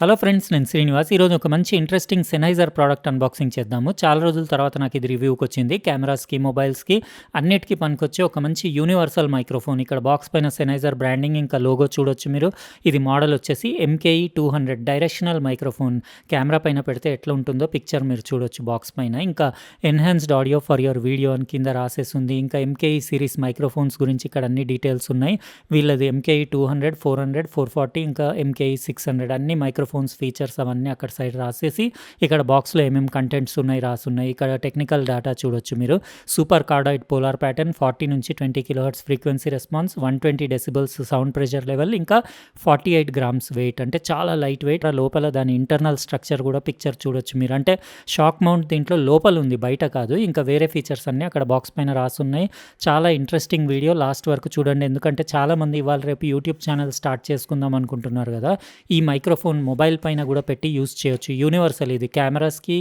Hello friends, నేను శ్రీనివాస్. ఈరోజు ఒక మంచి ఇంట్రెస్టింగ్ సెన్హైజర్ ప్రోడక్ట్ అన్బాక్సింగ్ చేద్దాము. చాలా రోజుల తర్వాత నాకు ఇది రివ్యూకి వచ్చింది. కెమెరాస్కి, మొబైల్స్కి అన్నిటికీ పనికొచ్చే ఒక మంచి యూనివర్సల్ మైక్రోఫోన్. ఇక్కడ బాక్స్ పైన సెన్హైజర్ బ్రాండింగ్ ఇంకా లోగో చూడొచ్చు మీరు. ఇది మోడల్ వచ్చేసి MKE200 డైరెక్షనల్ మైక్రోఫోన్. కెమెరా పైన పెడితే ఎట్లా ఉంటుందో పిక్చర్ మీరు చూడొచ్చు బాక్స్ పైన. ఇంకా enhanced audio for your video అని కింద రాసేసి ఉంది. ఇంకా MKE సిరీస్ మైక్రోఫోన్స్ గురించి ఇక్కడ అన్ని డీటెయిల్స్ ఉన్నాయి. వీళ్ళది MKE200, 400, 440 ఇంకా MKE600 అన్ని మైక్రోఫోన్స్ ఫీచర్స్ అవన్నీ అక్కడ సైడ్ రాసేసి ఇక్కడ బాక్స్లో ఏమేమి కంటెంట్స్ ఉన్నాయి రాసున్నాయి. ఇక్కడ టెక్నికల్ డేటా చూడొచ్చు మీరు. సూపర్ కార్డాయిడ్ పోలార్ ప్యాటర్న్, 40 నుంచి 20 kHz frequency response, 120 decibels sound pressure level, ఇంకా 48 grams వెయిట్. అంటే చాలా లైట్ వెయిట్. లోపల దాని ఇంటర్నల్ స్ట్రక్చర్ కూడా పిక్చర్ చూడొచ్చు మీరు. అంటే షాక్ మౌంట్ దీంట్లో లోపల ఉంది, బయట కాదు. ఇంకా వేరే ఫీచర్స్ అన్నీ అక్కడ బాక్స్ పైన రాసున్నాయి. చాలా ఇంట్రెస్టింగ్ వీడియో, లాస్ట్ వరకు చూడండి. ఎందుకంటే చాలామంది ఇవాళ రేపు యూట్యూబ్ ఛానల్ స్టార్ట్ చేసుకుందాం అనుకుంటున్నారు కదా. ఈ మైక్రోఫోన్ మొబైల్ పైన కూడా పెట్టి యూస్ చేయొచ్చు. యూనివర్సల్ ఇది. కెమెరాస్కి,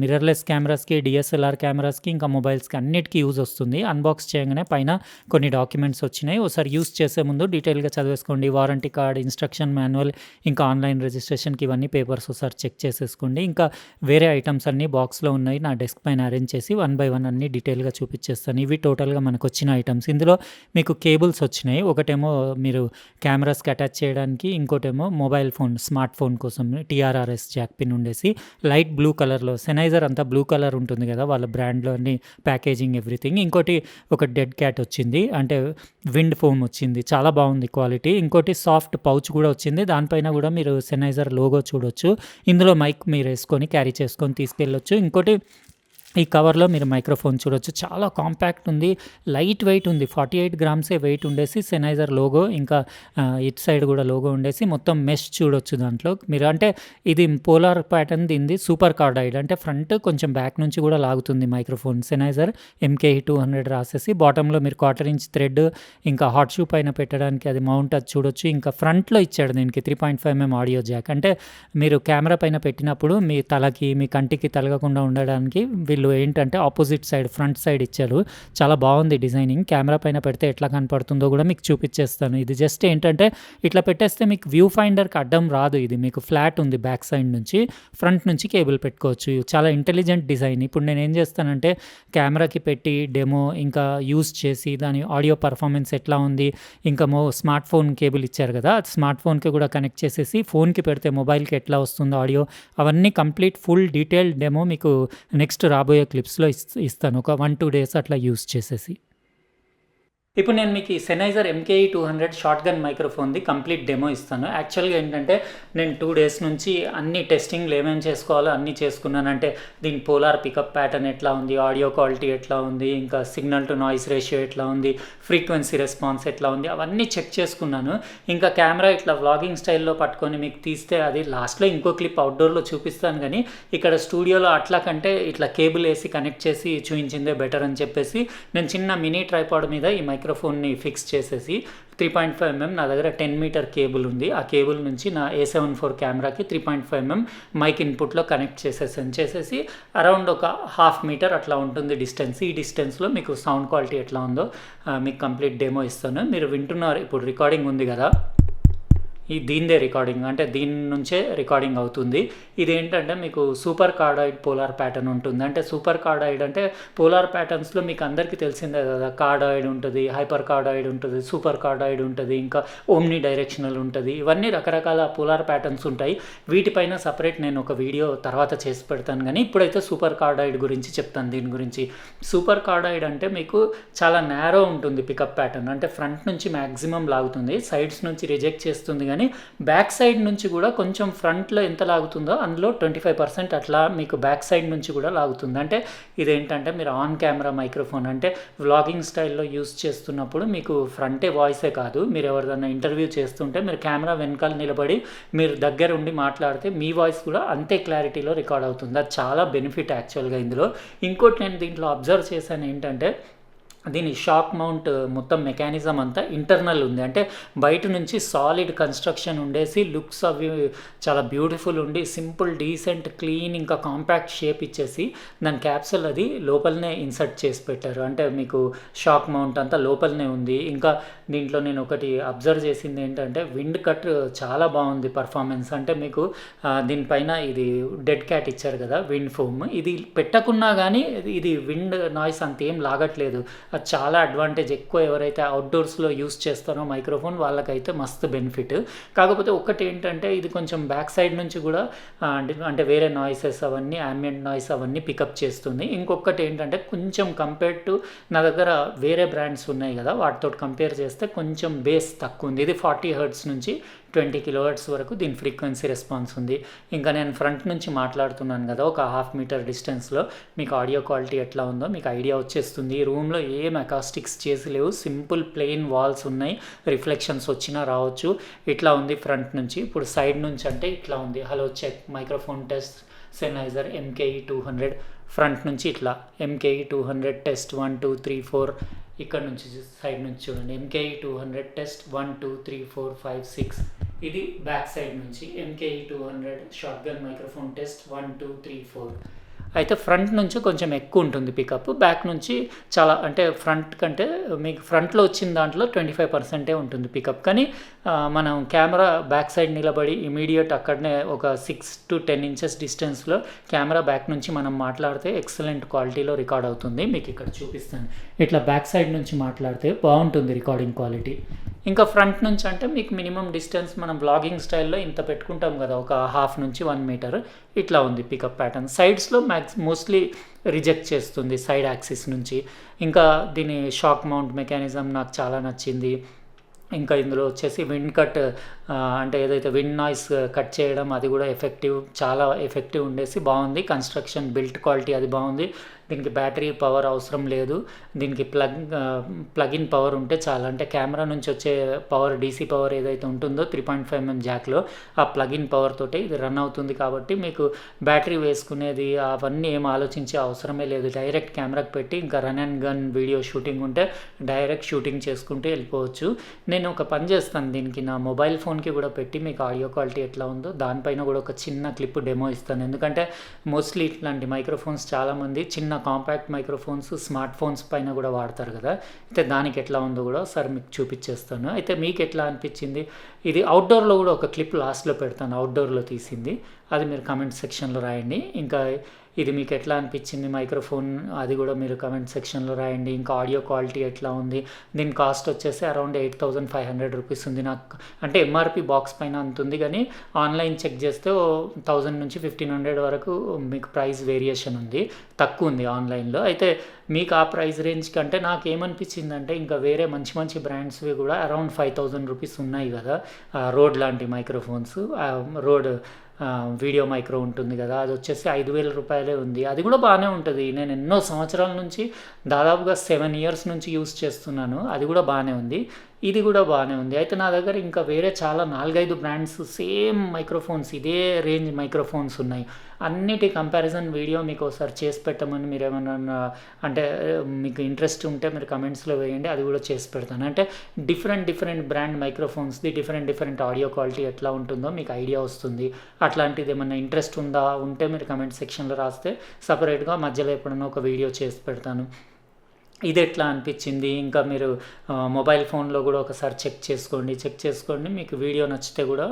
మిర్రర్లెస్ కెమెరాస్కి, DSLR కెమెరాస్కి, ఇంకా మొబైల్స్కి అన్నిటికీ యూజ్ వస్తుంది. అన్బాక్స్ చేయగానే పైన కొన్ని డాక్యుమెంట్స్ వచ్చినాయి. ఒకసారి యూస్ చేసే ముందు డీటెయిల్గా చదివేసుకోండి. వారంటీ కార్డ్, ఇన్స్ట్రక్షన్ మాన్యువల్, ఇంకా ఆన్లైన్ రిజిస్ట్రేషన్కి ఇవన్నీ పేపర్స్ ఒకసారి చెక్ చేసేసుకోండి. ఇంకా వేరే ఐటమ్స్ అన్నీ బాక్స్లో ఉన్నాయి. నా డెస్క్ పైన అరేంజ్ చేసి 1 by 1 అన్నీ డీటెయిల్గా చూపించేస్తాను. ఇవి టోటల్గా మనకు వచ్చిన ఐటమ్స్. ఇందులో మీకు కేబుల్స్ వచ్చినాయి. ఒకటేమో మీరు కెమెరాస్కి అటాచ్ చేయడానికి, ఇంకోటేమో మొబైల్ ఫోన్, స్మార్ట్ ఫోన్ కోసం TRRS జాక్ పిన్ ఉండేసి లైట్ బ్లూ కలర్లో. సెన్హైజర్ అంతా బ్లూ కలర్ ఉంటుంది కదా వాళ్ళ బ్రాండ్లో, అన్ని ప్యాకేజింగ్ ఎవ్రీథింగ్. ఇంకోటి ఒక డెడ్ క్యాట్ వచ్చింది, అంటే విండ్ ఫోమ్ వచ్చింది, చాలా బాగుంది క్వాలిటీ. ఇంకోటి సాఫ్ట్ పౌచ్ కూడా వచ్చింది, దానిపైన కూడా మీరు సెన్హైజర్ లోగో చూడొచ్చు. ఇందులో మైక్ మీరు వేసుకొని క్యారీ చేసుకొని తీసుకెళ్ళొచ్చు. ఇంకోటి ఈ కవర్లో మీరు మైక్రోఫోన్ చూడొచ్చు. చాలా కాంపాక్ట్ ఉంది, లైట్ వెయిట్ ఉంది. 48 grams వెయిట్ ఉండేసి సెన్హైజర్ లోగో, ఇంకా ఇట్ సైడ్ కూడా లోగో ఉండేసి మొత్తం మెష్ చూడొచ్చు దాంట్లో మీరు. అంటే ఇది పోలార్ ప్యాటర్న్, దీనిది సూపర్ కార్డాయిడ్. అంటే ఫ్రంట్ కొంచెం బ్యాక్ నుంచి కూడా లాగుతుంది మైక్రోఫోన్. సెన్హైజర్ MKE200 రాసేసి బాటంలో మీరు 1/4 inch థ్రెడ్, ఇంకా హాట్ షూ పైన పెట్టడానికి అది మౌంట్, అది చూడొచ్చు. ఇంకా ఫ్రంట్లో ఇచ్చాడు దీనికి 3.5 mm ఆడియో జాక్. అంటే మీరు కెమెరా పైన పెట్టినప్పుడు మీ తలకి, మీ కంటికి తలగకుండా ఉండడానికి వీళ్ళు ఏంటంటే ఆపోజిట్ సైడ్, ఫ్రంట్ సైడ్ ఇచ్చారు. చాలా బాగుంది డిజైనింగ్. కెమెరా పైన పెడితే ఎట్లా కనపడుతుందో కూడా మీకు చూపించేస్తాను. ఇది జస్ట్ ఏంటంటే ఇట్లా పెట్టేస్తే మీకు వ్యూ ఫైండర్కి అడ్డం రాదు. ఇది మీకు ఫ్లాట్ ఉంది, బ్యాక్ సైడ్ నుంచి, ఫ్రంట్ నుంచి కేబుల్ పెట్టుకోవచ్చు. చాలా ఇంటెలిజెంట్ డిజైన్. ఇప్పుడు నేను ఏం చేస్తానంటే కెమెరాకి పెట్టి డెమో ఇంకా యూస్ చేసి దాని ఆడియో పర్ఫార్మెన్స్ ఎట్లా ఉంది, ఇంకా స్మార్ట్ ఫోన్ కేబుల్ ఇచ్చారు కదా, స్మార్ట్ ఫోన్కి కూడా కనెక్ట్ చేసేసి ఫోన్కి పెడితే మొబైల్కి ఎట్లా వస్తుందో ఆడియో, అవన్నీ కంప్లీట్ ఫుల్ డీటెయిల్డ్ డెమో మీకు నెక్స్ట్ రాబోయే క్లిప్స్లో ఇస్తాను. ఒక 1-2 days అట్లా యూస్ చేసేసి. ఇప్పుడు నేను మీకు ఈ సెన్హైజర్ MKE200 షార్ట్ గన్ మైక్రోఫోన్ది కంప్లీట్ డెమో ఇస్తాను. యాక్చువల్గా ఏంటంటే నేను 2 days నుంచి అన్ని టెస్టింగ్లు ఏమేమి చేసుకోవాలో అన్నీ చేసుకున్నాను. అంటే దీని పోలార్ పికప్ ప్యాటర్న్ ఎట్లా ఉంది, ఆడియో క్వాలిటీ ఎట్లా ఉంది, ఇంకా సిగ్నల్ టు నాయిస్ రేషియో ఎట్లా ఉంది, ఫ్రీక్వెన్సీ రెస్పాన్స్ ఎట్లా ఉంది, అవన్నీ చెక్ చేసుకున్నాను. ఇంకా కెమెరా ఇట్లా వ్లాగింగ్ స్టైల్లో పట్టుకొని మీకు తీస్తే అది లాస్ట్లో ఇంకో క్లిప్ అవుట్డోర్లో చూపిస్తాను. కానీ ఇక్కడ స్టూడియోలో అట్లా కంటే ఇట్లా కేబుల్ వేసి కనెక్ట్ చేసి చూపించిందే బెటర్ అని చెప్పేసి నేను చిన్న మినీ ట్రైపాడ్ మీద ఈ మైక్రోఫోన్ని ఫిక్స్ చేసేసి 3.5 mm నా దగ్గర 10 meter కేబుల్ ఉంది. ఆ కేబుల్ నుంచి నా A74 కెమెరాకి 3.5 mm మైక్ ఇన్పుట్లో కనెక్ట్ చేసేసి అరౌండ్ ఒక 1/2 meter అట్లా ఉంటుంది డిస్టెన్స్. ఈ డిస్టెన్స్లో మీకు సౌండ్ క్వాలిటీ ఎట్లా ఉందో మీకు కంప్లీట్ డెమో ఇస్తాను. మీరు వింటున్నారు, ఇప్పుడు రికార్డింగ్ ఉంది కదా, దీనిదే రికార్డింగ్, అంటే దీని నుంచే రికార్డింగ్ అవుతుంది. ఇదేంటంటే మీకు సూపర్ కార్డాయిడ్ పోలార్ ప్యాటర్న్ ఉంటుంది. అంటే సూపర్ కార్డాయిడ్ అంటే పోలార్ ప్యాటర్న్స్లో మీకు అందరికీ తెలిసిందే కదా, కార్డాయిడ్ ఉంటుంది, హైపర్ కార్డాయిడ్ ఉంటుంది, సూపర్ కార్డాయిడ్ ఉంటుంది, ఇంకా ఓమ్ని డైరెక్షనల్ ఉంటుంది. ఇవన్నీ రకరకాల పోలార్ ప్యాటర్న్స్ ఉంటాయి. వీటిపైన సపరేట్ నేను ఒక వీడియో తర్వాత చేసి పెడతాను. కానీ ఇప్పుడైతే సూపర్ కార్డాయిడ్ గురించి చెప్తాను. దీని గురించి సూపర్ కార్డాయిడ్ అంటే మీకు చాలా నేరో ఉంటుంది పికప్ ప్యాటర్న్. అంటే ఫ్రంట్ నుంచి మ్యాక్సిమం లాగుతుంది, సైడ్స్ నుంచి రిజెక్ట్ చేస్తుంది. కానీ బ్యాక్ సైడ్ నుంచి కూడా కొంచెం ఫ్రంట్లో ఎంత లాగుతుందో అందులో 25% అట్లా మీకు బ్యాక్ సైడ్ నుంచి కూడా లాగుతుంది. అంటే ఇదేంటంటే మీరు ఆన్ కెమెరా మైక్రోఫోన్, అంటే వ్లాగింగ్ స్టైల్లో యూస్ చేస్తున్నప్పుడు మీకు ఫ్రంటే వాయిసే కాదు, మీరు ఎవరిదన్నా ఇంటర్వ్యూ చేస్తుంటే మీరు కెమెరా వెనకాల నిలబడి మీరు దగ్గర ఉండి మాట్లాడితే మీ వాయిస్ కూడా అంతే క్లారిటీలో రికార్డ్ అవుతుంది. అది చాలా బెనిఫిట్ యాక్చువల్గా ఇందులో. ఇంకోటి నేను దీంట్లో అబ్జర్వ్ చేశాను ఏంటంటే దీని షాక్ మౌంట్ మొత్తం మెకానిజం అంతా ఇంటర్నల్ ఉంది. అంటే బయట నుంచి సాలిడ్ కన్స్ట్రక్షన్ ఉండేసి లుక్స్ అవి చాలా బ్యూటిఫుల్ ఉండి సింపుల్, డీసెంట్, క్లీన్ ఇంకా కాంపాక్ట్ షేప్ ఇచ్చేసి దాని క్యాప్సూల్ అది లోపలనే ఇన్సర్ట్ చేసి పెట్టారు. అంటే మీకు షాక్ మౌంట్ అంతా లోపలనే ఉంది. ఇంకా దీంట్లో నేను ఒకటి అబ్జర్వ్ చేసింది ఏంటంటే విండ్ కట్ చాలా బాగుంది పర్ఫార్మెన్స్. అంటే మీకు దీనిపైన ఇది డెడ్ క్యాట్ ఇచ్చారు కదా విండ్ ఫోమ్, ఇది పెట్టకున్నా కానీ ఇది విండ్ నాయిస్ అంతేం లాగట్లేదు. అది చాలా అడ్వాంటేజ్. ఎక్కువ ఎవరైతే అవుట్డోర్స్లో యూస్ చేస్తారో మైక్రోఫోన్ వాళ్ళకైతే మస్తు బెనిఫిట్. కాకపోతే ఒకటి ఏంటంటే ఇది కొంచెం బ్యాక్ సైడ్ నుంచి కూడా అంటే వేరే నాయిసెస్ అవన్నీ యాంబియంట్ నాయిస్ అవన్నీ పికప్ చేస్తుంది. ఇంకొకటి ఏంటంటే కొంచెం కంపేర్ టు నా దగ్గర వేరే బ్రాండ్స్ ఉన్నాయి కదా వాటితో కంపేర్ చేస్తే కొంచెం బేస్ తక్కువ ఉంది. ఇది 40 హెర్ట్జ్ నుంచి 20 కిలోహెర్ట్జ్ వరకు దీని ఫ్రీక్వెన్సీ రెస్పాన్స్ ఉంది. ఇంకా నేను ఫ్రంట్ నుంచి మాట్లాడుతున్నాను కదా, ఒక 1/2 మీటర్ డిస్టెన్స్లో మీకు ఆడియో క్వాలిటీ ఎట్లా ఉందో మీకు ఐడియా వచ్చేస్తుంది. ఈ రూమ్లో ఏం అకాస్టిక్స్ చేసి లేవు, సింపుల్ ప్లెయిన్ వాల్స్ ఉన్నాయి, రిఫ్లెక్షన్స్ వచ్చినా రావచ్చు. ఇట్లా ఉంది ఫ్రంట్ నుంచి. ఇప్పుడు సైడ్ నుంచి అంటే ఇట్లా ఉంది. Hello check, microphone test, Sennheiser MKE200. Front నుంచి ఇట్లా MKE200 టెస్ట్ 1 2 3 4. ఇక్కడ నుంచి సైడ్ నుంచి చూడండి MKE200 టెస్ట్ 1 2 3 4 5 6. ఇది బ్యాక్ సైడ్ నుంచి MKE200 short gun microphone test 1 2 3 4. అయితే ఫ్రంట్ నుంచి కొంచెం ఎక్కువ ఉంటుంది పికప్, బ్యాక్ నుంచి చాలా, అంటే ఫ్రంట్ కంటే మీకు ఫ్రంట్లో వచ్చిన దాంట్లో 25% ఉంటుంది పికప్. కానీ మనం కెమెరా బ్యాక్ సైడ్ నిలబడి ఇమీడియట్ అక్కడనే ఒక 6 to 10 ఇంచెస్ డిస్టెన్స్లో కెమెరా బ్యాక్ నుంచి మనం మాట్లాడితే ఎక్సలెంట్ క్వాలిటీలో రికార్డ్ అవుతుంది. మీకు ఇక్కడ చూపిస్తాను. ఇట్లా బ్యాక్ సైడ్ నుంచి మాట్లాడితే బాగుంటుంది రికార్డింగ్ క్వాలిటీ. ఇంకా ఫ్రంట్ నుంచి అంటే మీకు మినిమం డిస్టెన్స్ మనం బ్లాగింగ్ స్టైల్లో ఇంత పెట్టుకుంటాం కదా, ఒక 1/2 నుంచి 1 మీటర్. ఇట్లా ఉంది పికప్ ప్యాటర్న్. సైడ్స్లో మోస్ట్లీ రిజెక్ట్ చేస్తుంది సైడ్ యాక్సిస్ నుంచి. ఇంకా దీని షాక్ మౌంట్ మెకానిజం నాకు చాలా నచ్చింది. ఇంకా ఇందులో వచ్చేసి విండ్ కట్, అంటే ఏదైతే విండ్ నాయిస్ కట్ చేయడం అది కూడా చాలా ఎఫెక్టివ్ ఉండేసి బాగుంది. కన్స్ట్రక్షన్ బిల్ట్ క్వాలిటీ అది బాగుంది. దీనికి బ్యాటరీ పవర్ అవసరం లేదు. దీనికి ప్లగ్ ఇన్ పవర్ ఉంటే చాలా, అంటే కెమెరా నుంచి వచ్చే పవర్, డీసీ పవర్ ఏదైతే ఉంటుందో 3.5mm జాక్లో ఆ ప్లగ్ ఇన్ పవర్ తోటే ఇది రన్ అవుతుంది. కాబట్టి మీకు బ్యాటరీ వేసుకునేది అవన్నీ ఏం ఆలోచించే అవసరమే లేదు. డైరెక్ట్ కెమెరాకి పెట్టి ఇంకా run and gun video shooting ఉంటే డైరెక్ట్ షూటింగ్ చేసుకుంటూ వెళ్ళిపోవచ్చు. నేను ఒక పని చేస్తాను, దీనికి నా మొబైల్ ఫోన్కి కూడా పెట్టి మీకు ఆడియో క్వాలిటీ ఎట్లా ఉందో దానిపైన కూడా ఒక చిన్న క్లిప్ డెమో ఇస్తాను. ఎందుకంటే మోస్ట్లీ ఇట్లాంటి మైక్రోఫోన్స్ చాలామంది చిన్న కాంపాక్ట్ మైక్రోఫోన్స్ స్మార్ట్ ఫోన్స్ పైన కూడా వాడతారు కదా, అయితే దానికి ఎట్లా ఉందో కూడా ఒకసారి మీకు చూపించేస్తాను. అయితే మీకు ఎట్లా అనిపించింది? ఇది అవుట్డోర్లో కూడా ఒక క్లిప్ లాస్ట్లో పెడతాను, అవుట్డోర్లో తీసింది, అది మీరు కమెంట్ సెక్షన్లో రాయండి. ఇంకా ఇది మీకు ఎట్లా అనిపించింది మైక్రోఫోన్, అది కూడా మీరు కమెంట్ సెక్షన్లో రాయండి. ఇంకా ఆడియో క్వాలిటీ ఎట్లా ఉంది? దీని కాస్ట్ వచ్చేసి అరౌండ్ 8,500 రూపీస్ ఉంది. నాకు అంటే ఎంఆర్పి బాక్స్ పైన అంత ఉంది, కానీ ఆన్లైన్ చెక్ చేస్తే 1000 నుంచి 1500 వరకు మీకు ప్రైస్ వేరియేషన్ ఉంది, తక్కువ ఉంది ఆన్లైన్లో. అయితే మీకు ఆ ప్రైస్ రేంజ్ కంటే నాకు ఏమనిపించిందంటే ఇంకా వేరే మంచి మంచి బ్రాండ్స్వి కూడా అరౌండ్ 5000 రూపీస్ ఉన్నాయి కదా, రోడ్ లాంటి మైక్రోఫోన్స్. రోడ్ వీడియో మైక్రో ఉంటుంది కదా, అది వచ్చేసి 5000 రూపాయలే ఉంది. అది కూడా బాగానే ఉంటుంది. నేను ఎన్నో సంవత్సరాల నుంచి, దాదాపుగా 7 years నుంచి యూస్ చేస్తున్నాను. అది కూడా బాగానే ఉంది, ఇది కూడా బాగానే ఉంది. అయితే నా దగ్గర ఇంకా వేరే చాలా 4-5 బ్రాండ్స్ సేమ్ మైక్రోఫోన్స్, ఇదే రేంజ్ మైక్రోఫోన్స్ ఉన్నాయి. అన్నిటి కంపారిజన్ వీడియో మీకు ఒకసారి చేసి పెట్టమని మీరు ఏమన్నా అంటే మీకు ఇంట్రెస్ట్ ఉంటే మీరు కమెంట్స్లో వేయండి, అది కూడా చేసి పెడతాను. అంటే డిఫరెంట్ బ్రాండ్ మైక్రోఫోన్స్ది డిఫరెంట్ ఆడియో క్వాలిటీ ఎట్లా ఉంటుందో మీకు ఐడియా వస్తుంది. అట్లాంటిది ఏమన్నా ఇంట్రెస్ట్ ఉంటే మీరు కమెంట్ సెక్షన్లో రాస్తే సపరేట్గా మధ్యలో ఎప్పుడన్నా ఒక వీడియో చేసి పెడతాను. ఇది ఎట్లా అనిపించింది? ఇంకా మీరు మొబైల్ ఫోన్లో కూడా ఒకసారి చెక్ చేసుకోండి. మీకు వీడియో నచ్చితే కూడా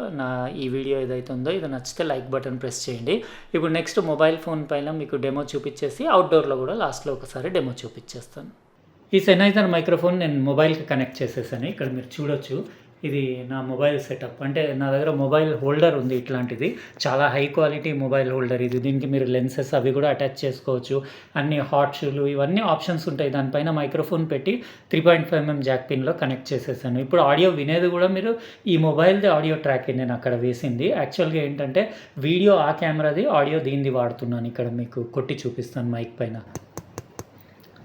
ఈ వీడియో ఏదైతే ఉందో ఇది నచ్చితే లైక్ బటన్ ప్రెస్ చేయండి. ఇప్పుడు నెక్స్ట్ మొబైల్ ఫోన్ పైన మీకు డెమో చూపించేసి అవుట్డోర్లో కూడా లాస్ట్లో ఒకసారి డెమో చూపించేస్తాను. ఈ Sennheiser మైక్రోఫోన్ నేను మొబైల్కి కనెక్ట్ చేసేసాను. ఇక్కడ మీరు చూడొచ్చు, ఇది నా మొబైల్ సెటప్. అంటే నా దగ్గర మొబైల్ హోల్డర్ ఉంది, ఇట్లాంటిది చాలా హై క్వాలిటీ మొబైల్ హోల్డర్ ఇది. దీనికి మీరు లెన్సెస్ అవి కూడా అటాచ్ చేసుకోవచ్చు, అన్ని హాట్ షూలు ఇవన్నీ ఆప్షన్స్ ఉంటాయి. దానిపైన మైక్రోఫోన్ పెట్టి 3.5mm జాక్ పిన్లో కనెక్ట్ చేసేసాను. ఇప్పుడు ఆడియో వినేది కూడా మీరు ఈ మొబైల్ది ఆడియో ట్రాక్ నేను అక్కడ వేసింది. యాక్చువల్గా ఏంటంటే వీడియో ఆ కెమెరాది, ఆడియో దీనిది వాడుతున్నాను. ఇక్కడ మీకు కొట్టి చూపిస్తాను మైక్ పైన.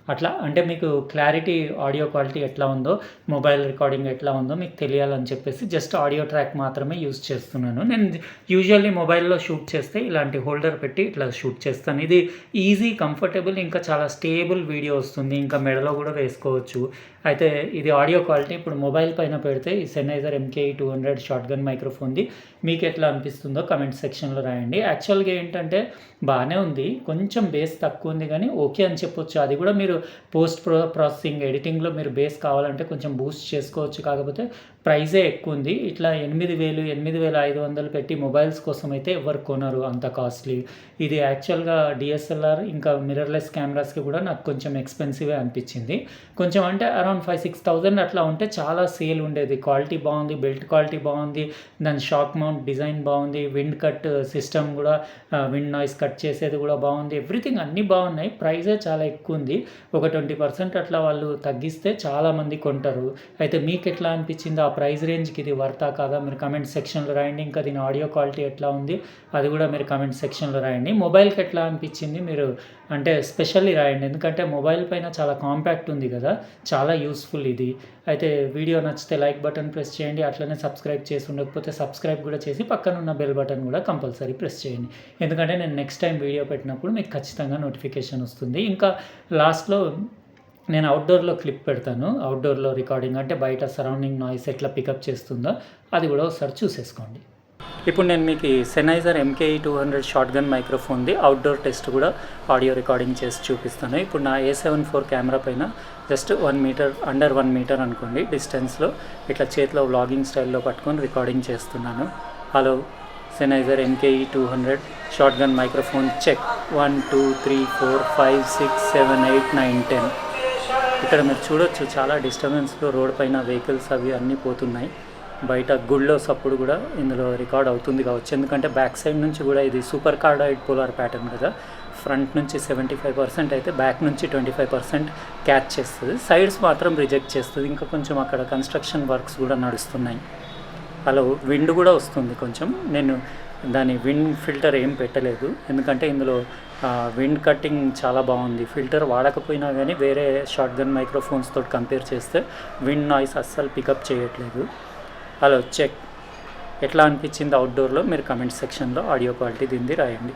అట్లా అంటే మీకు క్లారిటీ ఆడియో క్వాలిటీ ఎట్లా ఉందో, మొబైల్ రికార్డింగ్ ఎట్లా ఉందో మీకు తెలియాలని చెప్పేసి జస్ట్ ఆడియో ట్రాక్ మాత్రమే యూజ్ చేస్తున్నాను. నేను యూజువల్లీ మొబైల్‌లో షూట్ చేస్తే ఇలాంటి హోల్డర్ పెట్టి ఇట్లా షూట్ చేస్తాను. ఇది ఈజీ, కంఫర్టబుల్, ఇంకా చాలా స్టేబుల్ వీడియో వస్తుంది. ఇంకా మెడలో కూడా వేసుకోవచ్చు. అయితే ఇది ఆడియో క్వాలిటీ ఇప్పుడు మొబైల్ పైన పెడితే ఈ సెన్నైజర్ MKE200 షార్ట్‌గన్ మైక్రోఫోన్‌ది మీకు ఎట్లా అనిపిస్తుందో కామెంట్ సెక్షన్‌లో రాయండి. యాక్చువల్‌గా ఏంటంటే బానే ఉంది. కొంచెం బేస్ తక్కువ ఉంది కానీ ఓకే అని చెప్పొచ్చు. అది కూడా మీరు పోస్ట్ ప్రాసెసింగ్, ఎడిటింగ్‌లో మీరు బేస్ కావాలంటే కొంచెం బూస్ట్ చేసుకోవచ్చు. కాకపోతే ప్రైజే ఎక్కువ ఉంది. ఇట్లా 8,000, 8,500 పెట్టి మొబైల్స్ కోసం అయితే ఎవరు కొనరు అంత కాస్ట్లీ. ఇది యాక్చువల్‌గా DSLR ఇంకా మిర్రర్‌లెస్ కెమెరాస్‌కి కూడా నాకు కొంచెం ఎక్స్‌పెన్సివే అనిపించింది. కొంచెం అంటే అరౌండ్ 5,000-6,000 అట్లా ఉంటే చాలా సేల్ ఉండేది. క్వాలిటీ బాగుంది, బిల్ట్ క్వాలిటీ బాగుంది, దాని షాక్ మౌంట్ డిజైన్ బాగుంది, విండ్ కట్ సిస్టమ్ కూడా విండ్ నాయిస్ కట్ చేసేది కూడా బాగుంది. ఎవ్రీథింగ్ అన్నీ బాగున్నాయి. ప్రైజే చాలా ఎక్కువ ఉంది. ఒక 20% అట్లా వాళ్ళు తగ్గిస్తే చాలామంది కొంటారు. అయితే మీకు ఎట్లా అనిపించింది? ఆ ప్రైస్ రేంజ్కి ఇది వర్తా కాదా? మీరు కమెంట్ సెక్షన్లో రాయండి. ఇంకా దీని ఆడియో క్వాలిటీ ఎట్లా ఉంది అది కూడా మీరు కమెంట్ సెక్షన్లో రాయండి. మొబైల్కి ఎట్లా అనిపించింది మీరు అంటే స్పెషల్లీ రాయండి. ఎందుకంటే మొబైల్ పైన చాలా కాంపాక్ట్ ఉంది కదా, చాలా యూస్ఫుల్ ఇది. అయితే వీడియో నచ్చితే లైక్ బటన్ ప్రెస్ చేయండి. అట్లనే సబ్స్క్రైబ్ చేసి ఉండకపోతే సబ్స్క్రైబ్ కూడా చేసి పక్కన ఉన్న బెల్ బటన్ కూడా కంపల్సరీ ప్రెస్ చేయండి. ఎందుకంటే నేను నెక్స్ట్ టైం వీడియో పెట్టినప్పుడు మీకు ఖచ్చితంగా నోటిఫికేషన్ వస్తుంది. ఇంకా లాస్ట్లో నేను అవుట్‌డోర్‌లో క్లిప్ పెడతాను. అవుట్‌డోర్‌లో రికార్డింగ్ అంటే బయట సరౌండింగ్ నాయిస్ ఎట్లా పికప్ చేస్తుందో అది కూడా ఒకసారి చూసేసుకోండి. ఇప్పుడు నేను మీకు ఈ సెన్నైజర్ MKE200 షార్ట్‌గన్ మైక్రోఫోన్‌ది అవుట్‌డోర్ టెస్ట్ కూడా ఆడియో రికార్డింగ్ చేసి చూపిస్తాను. ఇప్పుడు నా A74 కెమెరా పైన జస్ట్ 1 మీటర్, అండర్ 1 మీటర్ అనుకోండి డిస్టెన్స్‌లో ఇట్లా చేతిలో వ్లాగింగ్ స్టైల్‌లో పట్టుకొని రికార్డింగ్ చేస్తున్నాను. Hello, Sennheiser MKE200 shotgun microphone check. 1 2 3 4 5 6 7 8 9 10. ఇక్కడ మీరు చూడొచ్చు చాలా డిస్టర్బెన్స్‌లో రోడ్ పైన వెహికల్స్ అవి అన్నీ పోతున్నాయి. బయట గుళ్ళో సప్పుడు కూడా ఇందులో రికార్డ్ అవుతుంది కావచ్చు. ఎందుకంటే బ్యాక్ సైడ్ నుంచి కూడా ఇది సూపర్ కార్డాయిడ్ పోలార్ ప్యాటర్న్ కదా. ఫ్రంట్ నుంచి 75% అయితే బ్యాక్ నుంచి 25% క్యాచ్ చేస్తుంది. సైడ్స్ మాత్రం రిజెక్ట్ చేస్తుంది. ఇంకా కొంచెం అక్కడ కన్స్ట్రక్షన్ వర్క్స్ కూడా నడుస్తున్నాయి. హలో, విండ్ కూడా వస్తుంది కొంచెం. నేను దాని విండ్ ఫిల్టర్ ఏం పెట్టలేదు ఎందుకంటే ఇందులో విండ్ కట్టింగ్ చాలా బాగుంది. ఫిల్టర్ వాడకపోయినా కానీ వేరే షార్ట్‌గన్ మైక్రోఫోన్స్ తోటి కంపేర్ చేస్తే విండ్ నాయిస్ అస్సలు పికప్ చేయట్లేదు. Hello, check. ఎట్లా అనిపించింది అవుట్‌డోర్‌లో మీరు కమెంట్ సెక్షన్లో ఆడియో క్వాలిటీ దీనిది రాయండి.